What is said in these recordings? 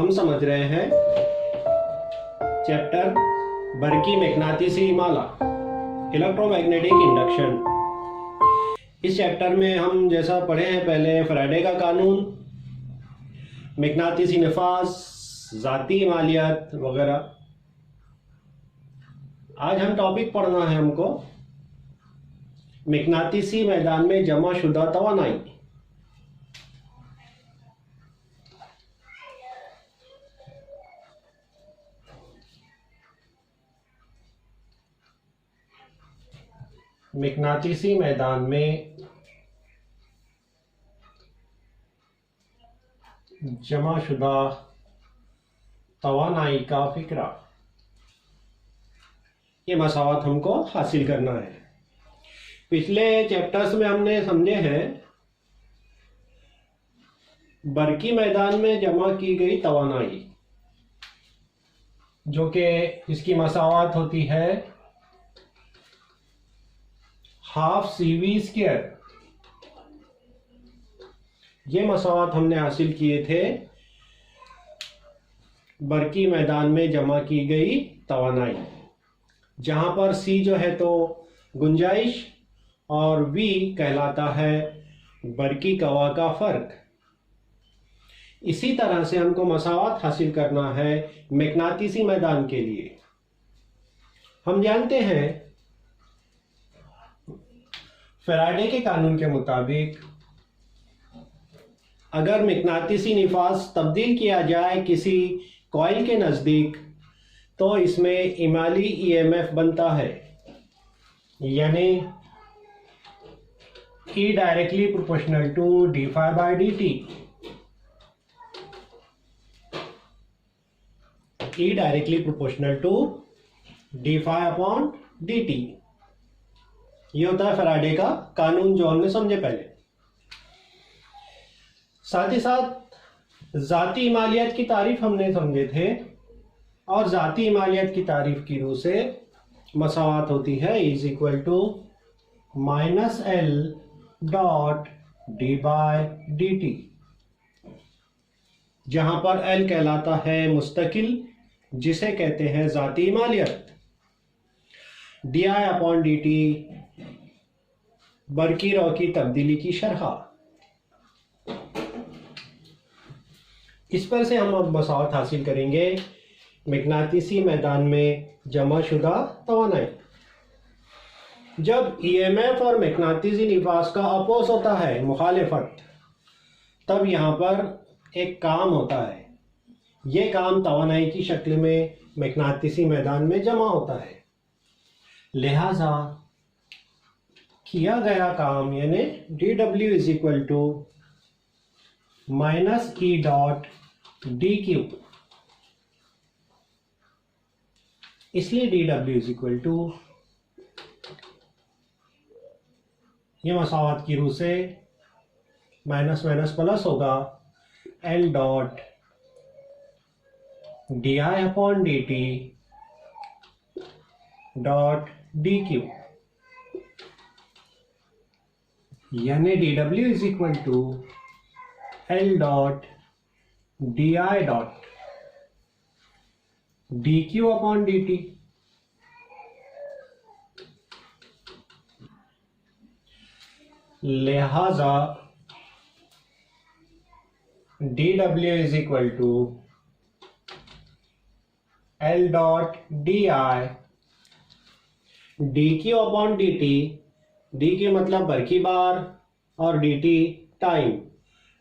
हम समझ रहे हैं चैप्टर बरकी मैग्नेटिसी माला, इलेक्ट्रोमैग्नेटिक इंडक्शन। इस चैप्टर में हम जैसा पढ़े हैं पहले फैराडे का कानून, मैग्नेटिसी नफास, ज़ाती मालियत वगैरह। आज हम टॉपिक पढ़ना है हमको मैग्नेटिसी मैदान में जमा शुदा तवानाई। मैग्नेटिसी मैदान में जमा शुदा तवानाई का फिक्रा, ये मसावत हमको हासिल करना है। पिछले चैप्टर्स में हमने समझे हैं बरकी मैदान में जमा की गई तवानाई, जो कि इसकी मसावत होती है हाफ CV स्क्वायर। ये मसावत हमने हासिल किए थे बरकी मैदान में जमा की गई तवानाई, जहां पर C जो है तो गुंजाइश और V कहलाता है बरकी कवा का फर्क। इसी तरह से हमको मसावत हासिल करना है मैग्नेटिसी मैदान के लिए। हम जानते हैं फैराडे के कानून के मुताबिक अगर मैग्नेटिसी निफास तब्दील किया जाए किसी कॉइल के नज़दीक तो इसमें इमाली EMF बनता है, यानी E directly proportional to d∅dt। E directly proportional to d∅dt। ये होता है फैराडे का कानून जो हमने समझे पहले। साथ ही साथ ज़ाती इमालियत की तारीफ हमने समझे थे, और ज़ाती इमालियत की तारीफ की रूह से मसावत होती है -L डॉट d/dt, जहां पर L कहलाता है मुस्तकिल, जिसे कहते हैं ज़ाती इमालियत। di/dt बरकी रॉ की तब्दीली की शरह। इस पर से हम अब मसावत हासिल करेंगे मैग्नेटिसी मैदान में जमा शुदा तवानाई। जब EMF और मैग्नेटिसी निफास का अपोज होता है, मुखालिफत, तब यहाँ पर एक काम होता है। ये काम तवानाई की शक्ल में मैग्नेटिसी मैदान में जमा होता है। लिहाजा किया गया काम यानी dW - E डॉट dQ, इसलिए dW ये मसावत की रूह से माइनस माइनस प्लस होगा L dot di/dt dot dQ, यानी dW L dot di dot dQ/dt। लिहाजा dW L dot di dQ/dt। dQ मतलब बरकी बार और dt टाइम,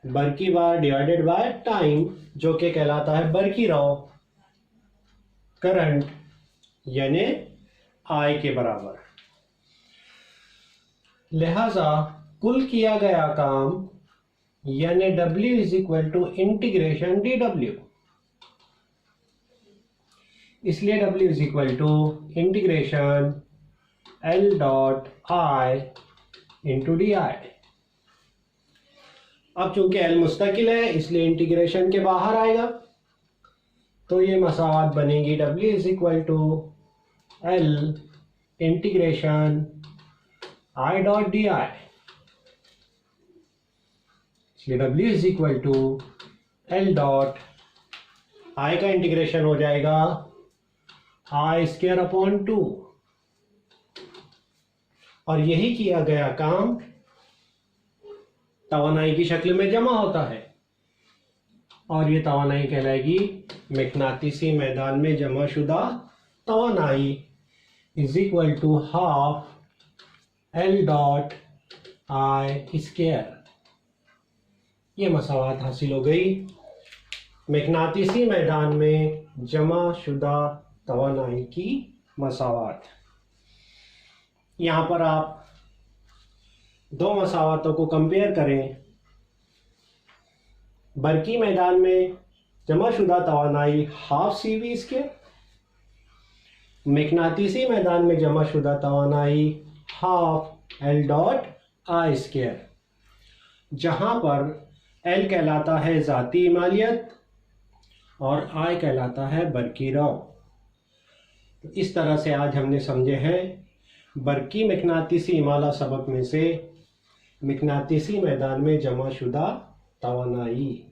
बरकी बार डिवाइडेड बाय टाइम, जो कि कहलाता है बरकी रॉ करंट, यानी I के बराबर। लिहाजा कुल किया गया काम यानी W इंटीग्रेशन dW, इसलिए W integration L dot I into di। अब चूंकि L मुस्तकिल है इसलिए इंटीग्रेशन के बाहर आएगा, तो ये मसावत बनेगी W L integration I dot di। इसलिए W L डॉट I का इंटीग्रेशन हो जाएगा I²/2 और यही किया गया काम तवानाई की शक्ल में जमा होता है और ये तवानाई कहलाएगी मकनातीसी मैदान में जमाशुदा तवानाई is equal to half L.I²। ये मसावात हासिल हो गई मकनातीसी मैदान में जमाशुदा तवानाई की मसावात। यहाँ पर आप दो मसावातों को कंपेयर करें। बरकी मैदान में जमाशुदा तवानाई हाफ CV², मकनातीसी मैदान में जमाशुदा तवानाई हाफ L.I², जहाँ पर L कहलाता है ज़ाती इमालियत और I कहलाता है बरकी रौ। तो इस तरह से आज हमने समझे हैं बरकी मकनातीसी इमाला सबक में से मकनातीसी मैदान में जमाशुदा तवानाई।